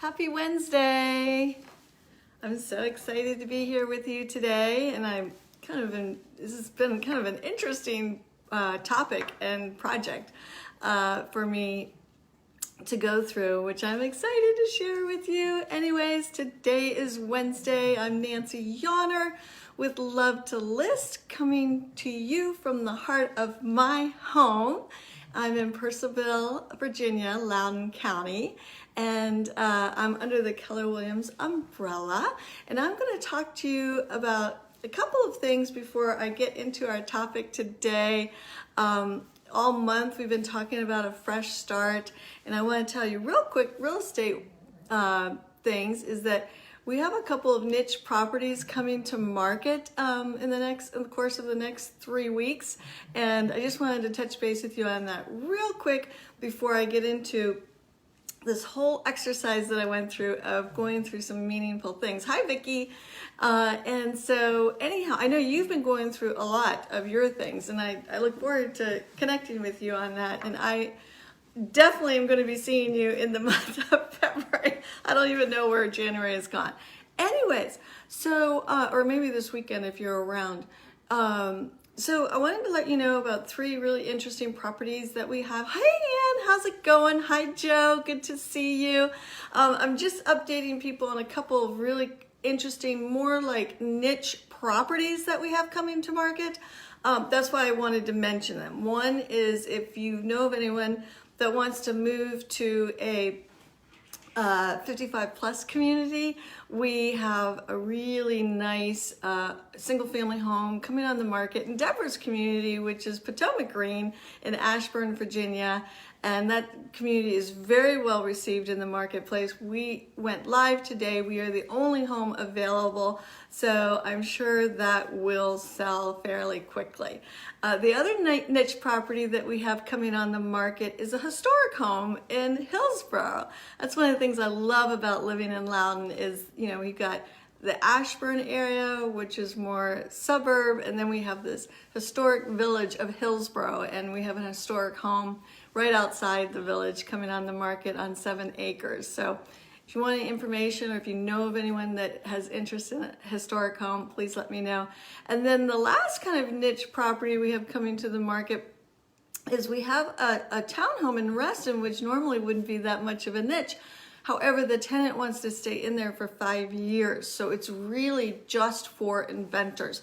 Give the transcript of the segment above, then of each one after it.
Happy Wednesday! I'm so excited to be here with you today, and this has been kind of an interesting topic and project for me to go through, which I'm excited to share with you. Anyways, today is Wednesday. I'm Nancy Yawner with Love to List, coming to you from the heart of my home. I'm in Purcellville, Virginia, Loudoun County, and I'm under the Keller Williams umbrella. And I'm going to talk to you about a couple of things before I get into our topic today. All month we've been talking about a fresh start, and I want to tell you real quick, real estate things is that we have a couple of niche properties coming to market in the course of the next 3 weeks, and I just wanted to touch base with you on that real quick before I get into this whole exercise that I went through of going through some meaningful things. Hi, Vicki. And so anyhow, I know you've been going through a lot of your things, and I look forward to connecting with you on that. And I definitely am going to be seeing you in the month of February. I don't even know where January has gone. Anyways, so, or maybe this weekend if you're around. So I wanted to let you know about 3 really interesting properties that we have. Hi, Ann, how's it going? Hi, Joe, good to see you. I'm just updating people on a couple of really interesting, more like niche properties that we have coming to market. That's why I wanted to mention them. One is if you know of anyone that wants to move to a 55 plus community, we have a really nice single family home coming on the market in Deborah's community, which is Potomac Green in Ashburn, Virginia. And that community is very well received in the marketplace. We went live today. We are the only home available, so I'm sure that will sell fairly quickly. The other niche property that we have coming on the market is a historic home in Hillsborough. That's one of the things I love about living in Loudoun is, we've got the Ashburn area, which is more suburb, and then we have this historic village of Hillsborough, and we have an historic home right outside the village coming on the market on 7 acres. So if you want any information or if you know of anyone that has interest in a historic home, please let me know. And then the last kind of niche property we have coming to the market is we have a townhome in Reston, which normally wouldn't be that much of a niche. However, the tenant wants to stay in there for 5 years. So it's really just for investors.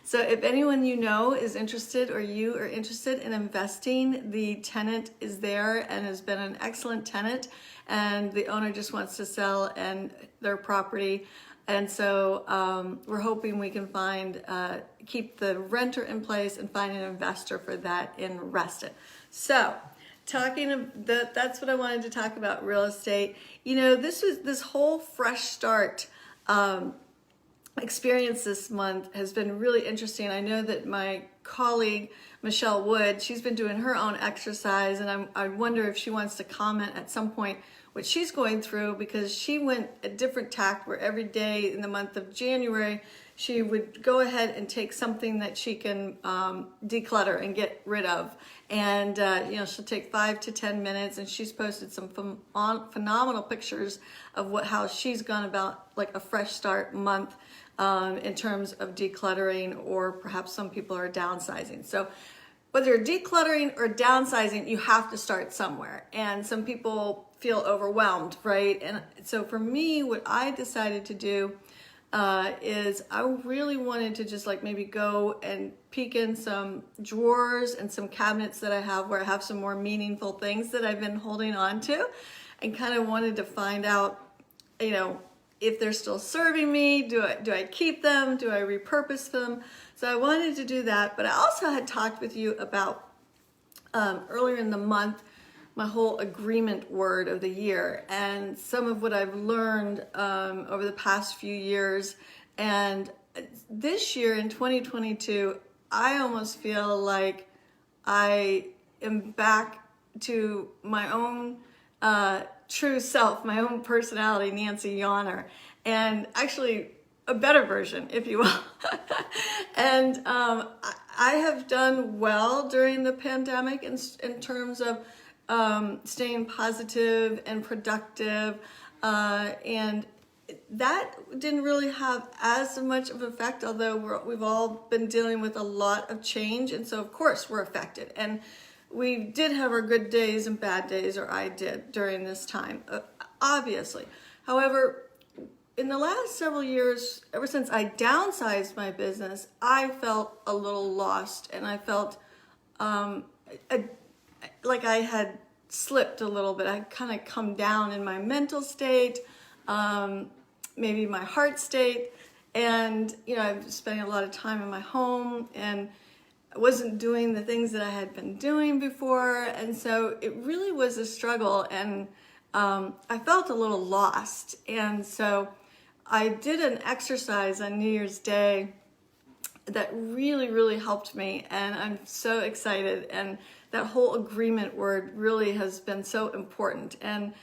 So if anyone you know is interested or you are interested in investing, the tenant is there and has been an excellent tenant, and the owner just wants to sell and their property. And so we're hoping we can keep the renter in place and find an investor for that in Reston. So that's what I wanted to talk about, real estate. This whole fresh start experience this month has been really interesting. I know that my colleague Michelle Wood, she's been doing her own exercise, and I wonder if she wants to comment at some point what she's going through, because she went a different tack where every day in the month of January she would go ahead and take something that she can declutter and get rid of. And she'll take 5 to 10 minutes, and she's posted some phenomenal pictures of how she's gone about like a fresh start month in terms of decluttering, or perhaps some people are downsizing. So whether you're decluttering or downsizing, you have to start somewhere. And some people feel overwhelmed, right? And so for me, what I decided to do is I really wanted to just maybe go and peek in some drawers and some cabinets that I have where I have some more meaningful things that I've been holding on to, and kind of wanted to find out, if they're still serving me. Do I keep them? Do I repurpose them? So I wanted to do that, but I also had talked with you about earlier in the month my whole agreement word of the year, and some of what I've learned over the past few years. And this year in 2022, I almost feel like I am back to my own true self, my own personality, Nancy Yawner, and actually a better version, if you will. And I have done well during the pandemic in terms of staying positive and productive, and that didn't really have as much of an effect, although we've all been dealing with a lot of change, and so of course we're affected. And we did have our good days and bad days, or I did during this time, obviously. However, in the last several years, ever since I downsized my business, I felt a little lost, and I felt like I had slipped a little bit. I kind of come down in my mental state, maybe my heart state, and I was spending a lot of time in my home, and I wasn't doing the things that I had been doing before, and so it really was a struggle, and I felt a little lost. And so I did an exercise on New Year's Day that really, really helped me, and I'm so excited. And that whole agreement word really has been so important. And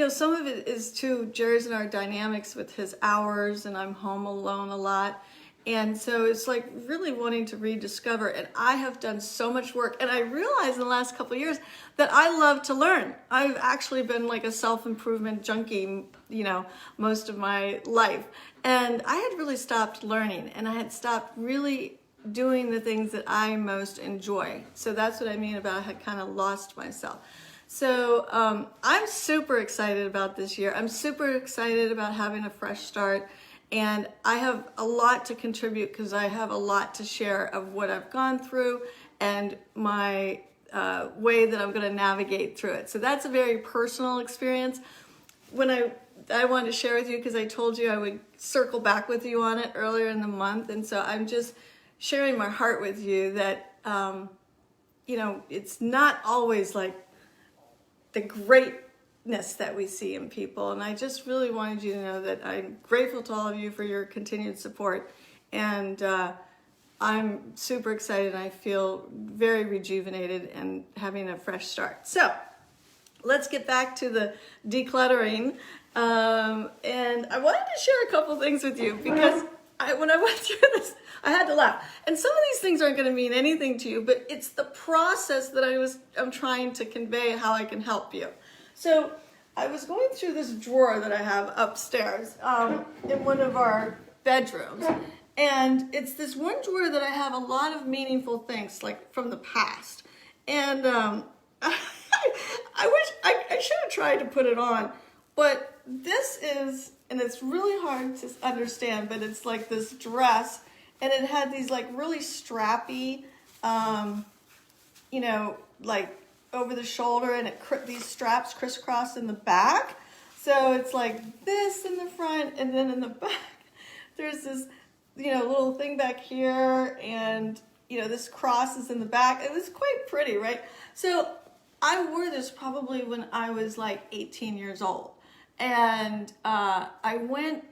some of it is too, Jerry's in our dynamics with his hours, and I'm home alone a lot. And so it's like really wanting to rediscover, and I have done so much work, and I realized in the last couple of years that I love to learn. I've actually been like a self-improvement junkie, most of my life. And I had really stopped learning, and I had stopped really doing the things that I most enjoy. So that's what I mean about I had kind of lost myself. So I'm super excited about this year. I'm super excited about having a fresh start. And I have a lot to contribute because I have a lot to share of what I've gone through and my way that I'm going to navigate through it. So that's a very personal experience. When I wanted to share with you because I told you I would circle back with you on it earlier in the month. And so I'm just sharing my heart with you that, it's not always like the greatness that we see in people. And I just really wanted you to know that I'm grateful to all of you for your continued support. And I'm super excited. I feel very rejuvenated and having a fresh start. So let's get back to the decluttering. And I wanted to share a couple things with you because when I went through this, I had to laugh. And some of these things aren't going to mean anything to you, but it's the process that I'm trying to convey how I can help you. So I was going through this drawer that I have upstairs in one of our bedrooms. And it's this one drawer that I have a lot of meaningful things, like from the past. And I wish I should have tried to put it on. But this is, and it's really hard to understand, but it's like this dress, and it had these like really strappy, like over the shoulder, and these straps crisscross in the back. So it's like this in the front, and then in the back, there's this, little thing back here, and, this cross is in the back. It was quite pretty, right? So I wore this probably when I was like 18 years old. And I went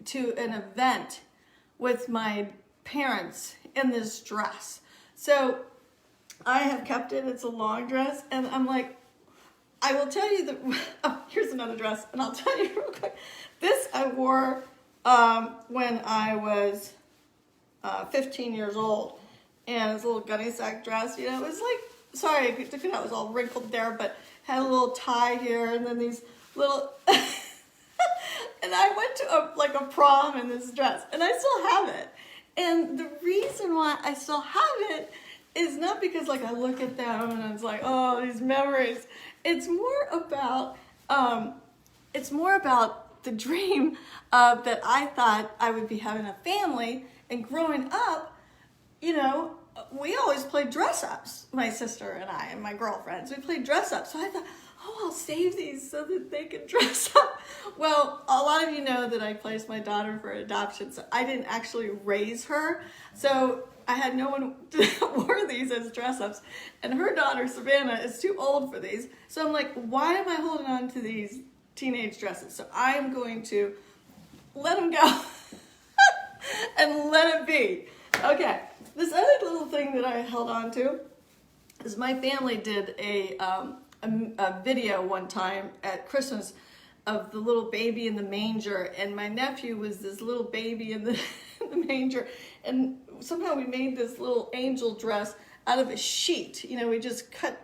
to an event with my parents in this dress. So I have kept it. It's a long dress. And I'm like, I will tell you that, here's another dress. And I'll tell you real quick. This I wore when I was 15 years old. And it's a little gunny sack dress. It was like, sorry, it was all wrinkled there, but had a little tie here, and then these little, and I went to a prom in this dress, and I still have it. And the reason why I still have it is not because I look at them and it's like, oh, these memories. It's more about the dream that I thought I would be having a family. And growing up, we always played dress-ups, my sister and I and my girlfriends. We played dress-ups. So I thought, I'll save these so that they can dress up. Well, a lot of you know that I placed my daughter for adoption, so I didn't actually raise her. So I had no one that wore these as dress-ups. And her daughter, Savannah, is too old for these. So I'm like, why am I holding on to these teenage dresses? So I'm going to let them go and let it be. Okay, this other little thing that I held on to is my family did a video one time at Christmas of the little baby in the manger, and my nephew was this little baby in the manger, and somehow we made this little angel dress out of a sheet. We just cut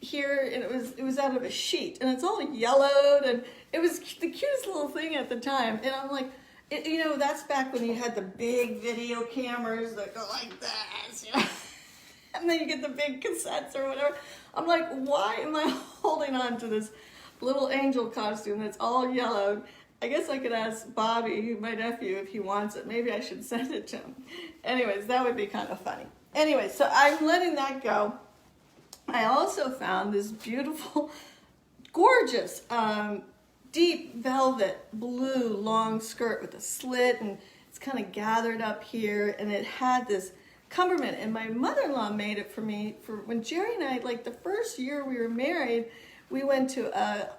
here, and it was out of a sheet, and it's all yellowed, and it was the cutest little thing at the time. And I'm like, you know, that's back when you had the big video cameras that go like this, you know, and then you get the big cassettes or whatever. I'm like, why am I holding on to this little angel costume that's all yellowed? I guess I could ask Bobby, my nephew, if he wants it. Maybe I should send it to him. Anyways, that would be kind of funny. Anyway, so I'm letting that go. I also found this beautiful, gorgeous, deep velvet blue long skirt with a slit, and it's kind of gathered up here, and it had this cumberment, and my mother-in-law made it for me for when Jerry and I, like the first year we were married, we went to a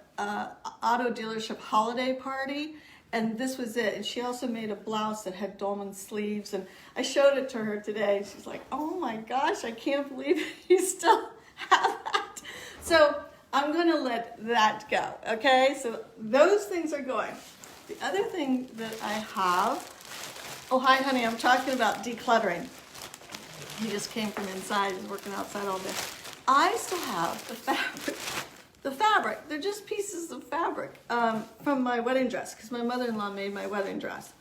auto dealership holiday party, and this was it. And she also made a blouse that had dolman sleeves, and I showed it to her today. She's like, oh my gosh, I can't believe you still have that. So I'm gonna let that go, okay? So those things are going. The other thing that I have, oh hi honey, I'm talking about decluttering. He just came from inside, he's working outside all day. I still have the fabric. The fabric, they're just pieces of fabric from my wedding dress, because my mother-in-law made my wedding dress.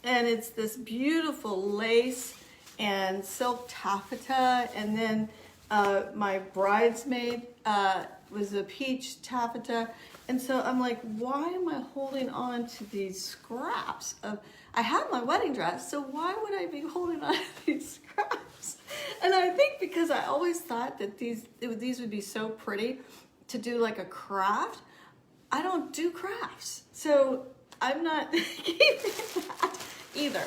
And it's this beautiful lace and silk taffeta, and then my bridesmaid was a peach taffeta. And so I'm like, why am I holding on to these scraps of, I have my wedding dress, so why would I be holding on to these scraps? And I think because I always thought that these would be so pretty to do like a craft. I don't do crafts, so I'm not keeping that either.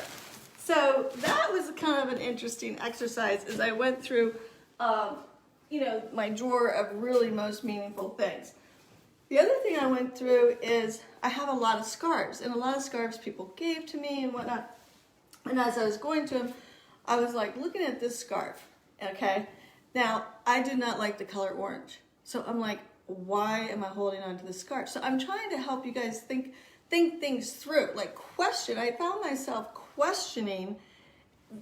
So that was kind of an interesting exercise as I went through, you know, my drawer of really most meaningful things. The other thing I went through is I have a lot of scarves, and a lot of scarves people gave to me and whatnot. And as I was going to them, I was like looking at this scarf, okay? Now, I do not like the color orange. So I'm like, why am I holding on to this scarf? So I'm trying to help you guys think things through, like question. I found myself questioning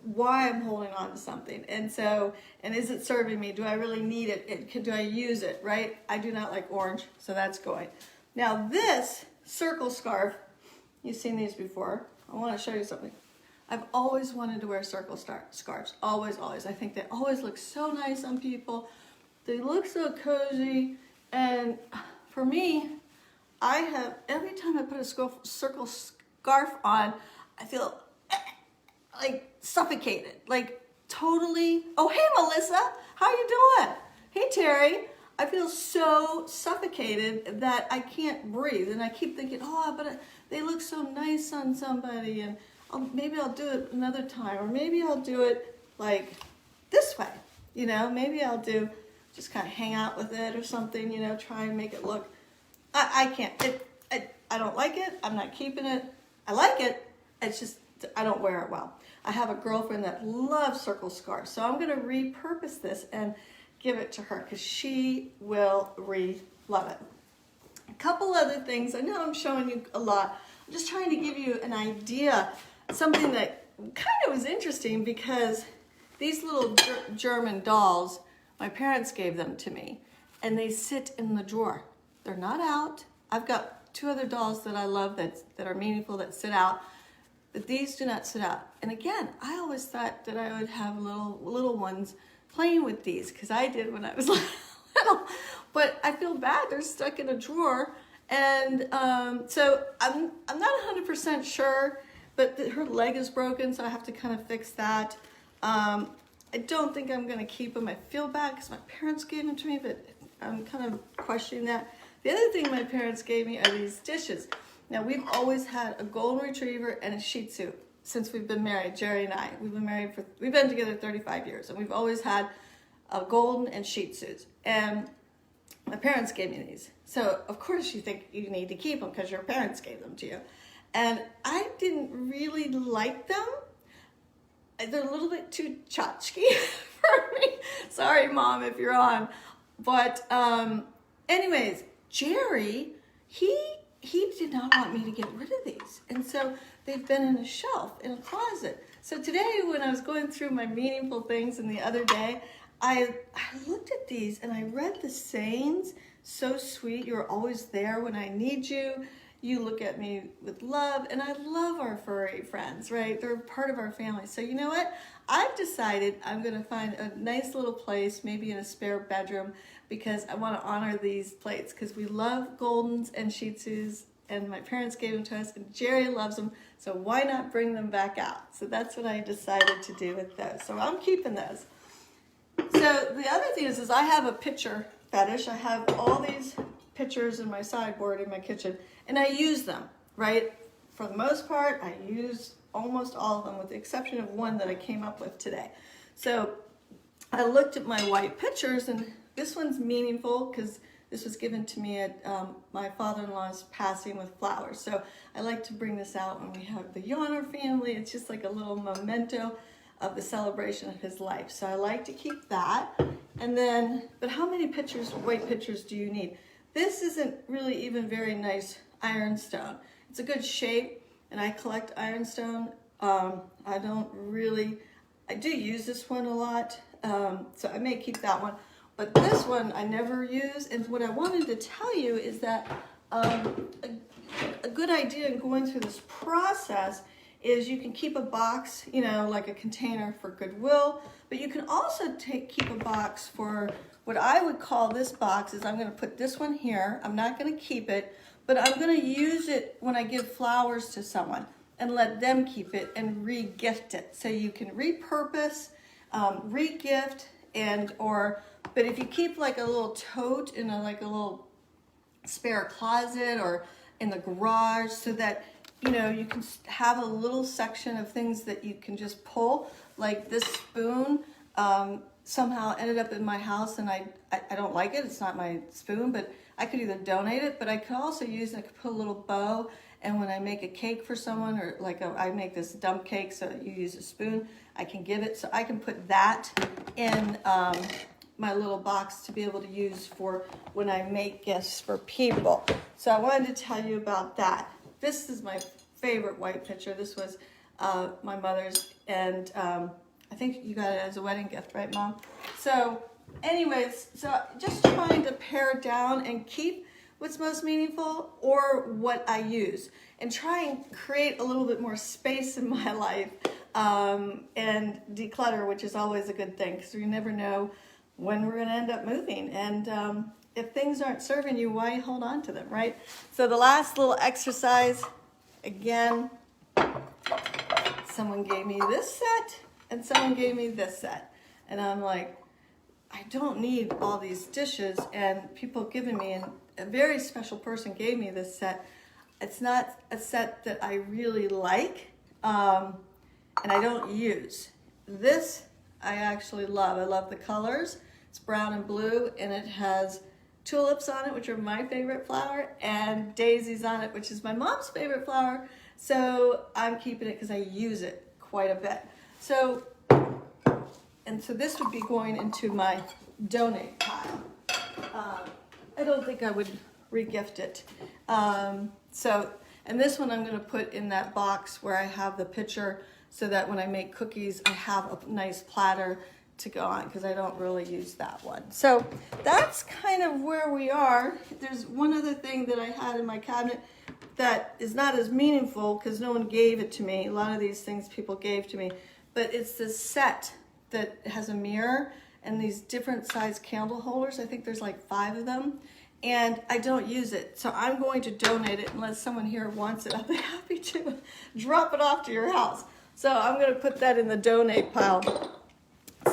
why I'm holding on to something. And so, and is it serving me? Do I really need it? Do I use it, right? I do not like orange, so that's going. Now this circle scarf, you've seen these before. I want to show you something. I've always wanted to wear circle scarves, always. I think they always look so nice on people. They look so cozy, and for me, I have, every time I put a circle scarf on, I feel like suffocated, like totally. Oh, hey Melissa, how you doing? Hey Terry, I feel so suffocated that I can't breathe, and I keep thinking, oh, but they look so nice on somebody, and maybe I'll do it another time, or maybe I'll do it like this way, you know, maybe I'll do, just kind of hang out with it or something, you know, try and make it look, I can't, I don't like it, I'm not keeping it, I like it, it's just, I don't wear it well. I have a girlfriend that loves circle scarves, so I'm gonna repurpose this and give it to her, because she will love it. A couple other things, I know I'm showing you a lot, I'm just trying to give you an idea, something that kind of was interesting, because these little German dolls, my parents gave them to me, and they sit in the drawer. They're not out. I've got two other dolls that I love that are meaningful, that sit out, but these do not sit out. And again, I always thought that I would have little ones playing with these, because I did when I was little, but I feel bad. They're stuck in a drawer, and so I'm not 100% sure, but her leg is broken, so I have to kind of fix that. I don't think I'm going to keep them. I feel bad because my parents gave them to me, but I'm kind of questioning that. The other thing my parents gave me are these dishes. Now, we've always had a golden retriever and a Shih Tzu since we've been married, Jerry and I. We've been together 35 years, and we've always had a golden and Shih Tzus. And my parents gave me these. So, of course, you think you need to keep them because your parents gave them to you. And I didn't really like them. They're a little bit too tchotchke for me. Sorry, Mom, if you're on. But anyways, Jerry, he did not want me to get rid of these. And so they've been in a shelf, in a closet. So today, when I was going through my meaningful things and the other day, I looked at these and I read the sayings. So sweet. You're always there when I need you. You look at me with love. And I love our furry friends, right? They're part of our family. So you know what? I've decided I'm going to find a nice little place, maybe in a spare bedroom, because I want to honor these plates because we love Goldens and Shih Tzus, and my parents gave them to us, and Jerry loves them. So why not bring them back out? So that's what I decided to do with those. So I'm keeping those. So the other thing is I have a picture fetish. I have all these pictures in my sideboard in my kitchen, and I use them, right? For the most part, I use almost all of them with the exception of one that I came up with today. So I looked at my white pictures, and this one's meaningful because this was given to me at my father-in-law's passing with flowers. So I like to bring this out when we have the Yawner family. It's just like a little memento of the celebration of his life. So I like to keep that. And then, but how many pictures, white pictures, do you need? This isn't really even very nice ironstone. It's a good shape, and I collect ironstone. I do use this one a lot, so I may keep that one. But this one I never use, and what I wanted to tell you is that a good idea in going through this process is you can keep a box, like a container for Goodwill, but you can also keep a box for what I would call this box is I'm going to put this one here. I'm not going to keep it, but I'm going to use it when I give flowers to someone and let them keep it and re-gift it. So you can repurpose, re-gift, but if you keep like a little tote in a little spare closet or in the garage so that you can have a little section of things that you can just pull, like this spoon somehow ended up in my house, and I don't like it. It's not my spoon, but I could either donate it, but I could also use it. I could put a little bow, and when I make a cake for someone, or I make this dump cake, so that you use a spoon, I can give it. So I can put that in my little box to be able to use for when I make gifts for people. So I wanted to tell you about that. This is my favorite white picture. This was my mother's, and I think you got it as a wedding gift, right, Mom? So anyways, so just trying to pare down and keep what's most meaningful or what I use, and try and create a little bit more space in my life, and declutter, which is always a good thing because we never know when we're going to end up moving. And if things aren't serving you, why hold on to them, right? So the last little exercise, again, someone gave me this set and someone gave me this set. And I'm like, I don't need all these dishes, and people giving me, and a very special person gave me this set. It's not a set that I really like, and I don't use. This I actually love. I love the colors. It's brown and blue, and it has tulips on it, which are my favorite flower, and daisies on it, which is my mom's favorite flower. So I'm keeping it because I use it quite a bit. So this would be going into my donate pile. I don't think I would re-gift it. And this one I'm going to put in that box where I have the picture, so that when I make cookies, I have a nice platter to go on, because I don't really use that one. So that's kind of where we are. There's one other thing that I had in my cabinet that is not as meaningful because no one gave it to me. A lot of these things people gave to me, but it's this set that has a mirror and these different size candle holders. I think there's like 5 of them, and I don't use it. So I'm going to donate it unless someone here wants it. I'll be happy to drop it off to your house. So I'm going to put that in the donate pile.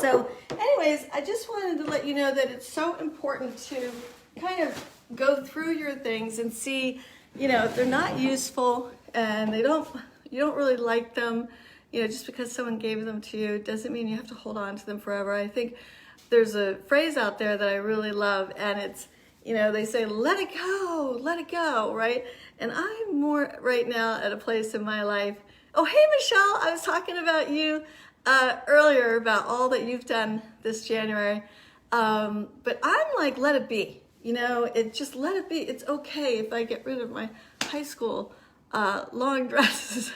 So anyways, I just wanted to let you know that it's so important to kind of go through your things and see, if they're not useful and you don't really like them, just because someone gave them to you doesn't mean you have to hold on to them forever. I think there's a phrase out there that I really love, and it's, they say, let it go, right? And I'm more right now at a place in my life. Oh, hey, Michelle, I was talking about you earlier, about all that you've done this January. But I'm like, let it be. Just let it be. It's okay if I get rid of my high school long dresses.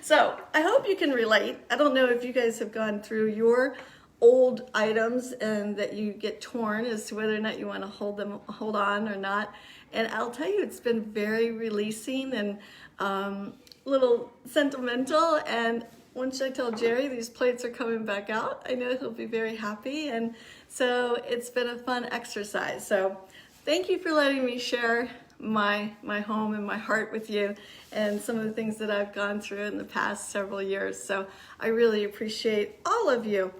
So I hope you can relate. I don't know if you guys have gone through your old items and that you get torn as to whether or not you want to hold on or not. And I'll tell you, it's been very releasing and a little sentimental. And once I tell Jerry these plates are coming back out, I know he'll be very happy. And so it's been a fun exercise. So thank you for letting me share my home and my heart with you and some of the things that I've gone through in the past several years. So I really appreciate all of you.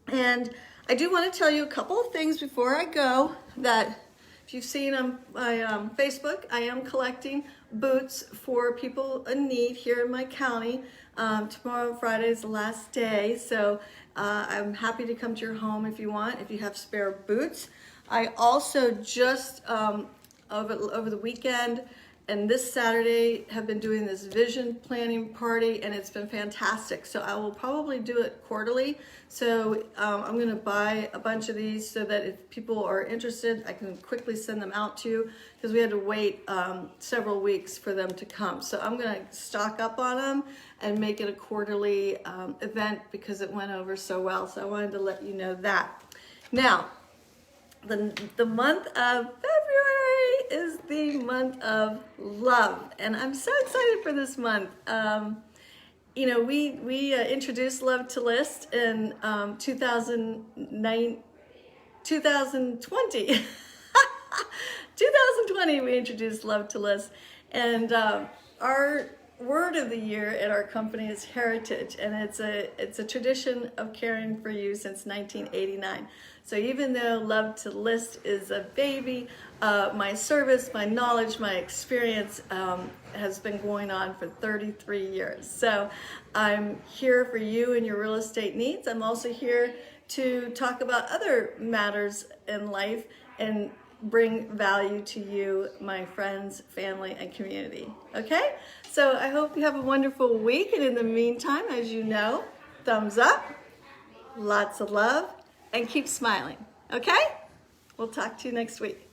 And I do want to tell you a couple of things before I go, that if you've seen on my Facebook, I am collecting boots for people in need here in my county. Tomorrow, Friday, is the last day, so I'm happy to come to your home if you want, if you have spare boots. I also just over the weekend and this Saturday have been doing this vision planning party, and it's been fantastic. So I will probably do it quarterly. So I'm going to buy a bunch of these so that if people are interested, I can quickly send them out to you, because we had to wait several weeks for them to come. So I'm going to stock up on them and make it a quarterly event because it went over so well. So I wanted to let you know that. Now, the month of February is the month of love, and I'm so excited for this month. You know, we introduced Love to List in 2020. 2020 we introduced Love to List, and our word of the year at our company is heritage, and it's a tradition of caring for you since 1989. So even though Love to List is a baby, my service, my knowledge, my experience has been going on for 33 years. So I'm here for you and your real estate needs. I'm also here to talk about other matters in life and bring value to you, my friends, family, and community. Okay? So I hope you have a wonderful week. And in the meantime, as you know, thumbs up, lots of love, and keep smiling. Okay? We'll talk to you next week.